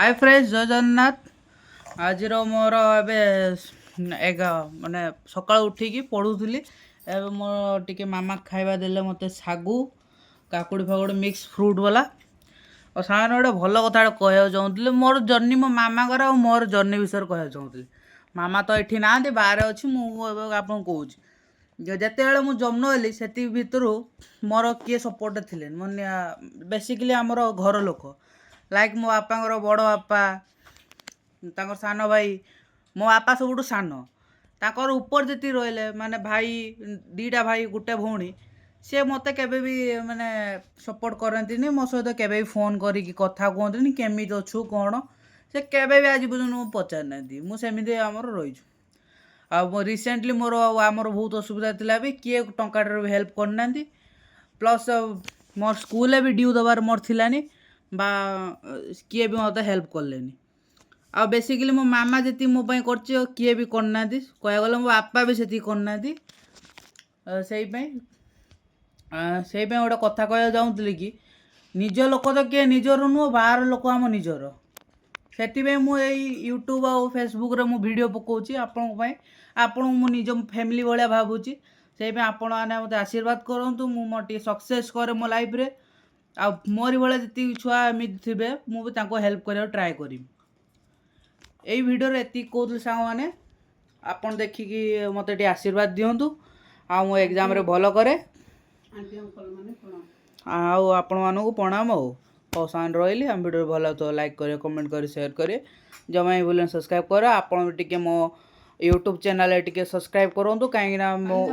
Hi friends जय जगन्नाथ आज मोर माने सका उठिकी पढ़ुली एवं मो टे मामा खाଇବା देले मत सागु काकुड़ी फाकुड़ी मिक्स फ्रूट वाला और सामने गोटे भल कथा कह चाहूँगी मोर जर्नी मो मामा घर और मोर जर्नी विषय कह चाहूँगी मामा तो ये ना बाहर अच्छी मुझे कहूँ जिते बड़े मुझे जन्म हेली से भितर मोर किए सपोर्ट थे बेसिकली आमर घर लोक लाइक मो बापा बड़ बापा सान भाई मो बापा सब सान ताकर ऊपर जी रही माने भाई दीटा भाई गोटे भौणी सी मत के माने सपोर्ट करती मो सहित के फोन करी कथा कहते केमी अच्छु कौन से केवे आज पर्यटन पचार ना मुझे आमर रही रिसेंटली मोर आमर बहुत असुविधा थिला भी किए टंका हेल्प करना प्लस मोर स्कूल भी ड्यू दबार मोर थिलानी बा किए भी मत हेल्प कलेनी आ बेसिकली मो मामा जी मो कर किए भी करना कह गले मो बापा भी से करना से गोटे कथा कह चाहूँगी कि निज लोक तो किए निजर नुह बाहर लोक आम निजर से मुझे यूट्यूब और फेसबुक रे मु वीडियो पकाउची आपण मु निज फैमिली भाया भावुची से आपण मैंने मत आशीर्वाद करूँ मुझे सक्सेस करे मो लाइफ रे आ मोरी भाया जी छुआ एमती थे मुझे हेल्प करा ट्राए करी यही वीडियो एति कहते सांग मैंने आपन देखिकी मत आशीर्वाद दिंतु आ एग्जाम रे भल करे आपण मानक प्रणाम और सामान रही आम वीडियो भल तो लाइक करें कमेंट करें शेयर करें जमा ही भूलें सब्सक्राइब कर आपड़ टे मो यूट्यूब चैनल टे सब्सक्राइब करूँ कहीं मो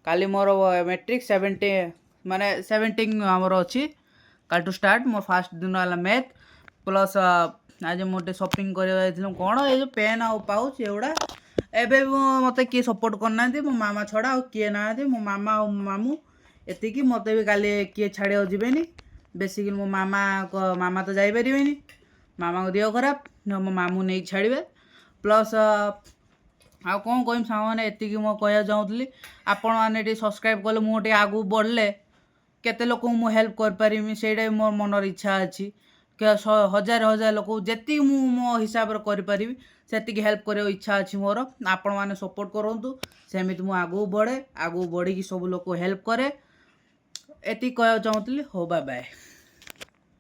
काली मोर मैट्रिक 70 माने 17 आमर अच्छी काल टू स्टार्ट मोर फास्ट दिन है मैथ प्लस आज मोटे शॉपिंग कर कौन ये पेन आ पाउच एगुड़ा एबे मत किए सपोर्ट करना मो मामा छड़ा आ किए ना मो मामा और मामू एतिकी मत भी काली किए छाड़ जीवेनी बेसिकली मो मामा तो जापरेनि मामा को देह खराब मो मामू नहीं छाड़े प्लस आ कौन कह साने एतिकी मो कह चाहूँगी आपण मैंने सब्सक्राइब कले मुझे आगू बढ़ले केते लोक मु हेल्प कर पारिमी सेटा मोर मनर इच्छा अच्छी हजार हजार लोक जी मो हिसाब से करें से हेल्प कर इच्छा अच्छी मोर आपण मैंने सपोर्ट करूँ सेमित मु आगू बढ़े आगू बढ़ी सब लोग हेल्प करे एति कह चाहूँगी हो बाय बाय।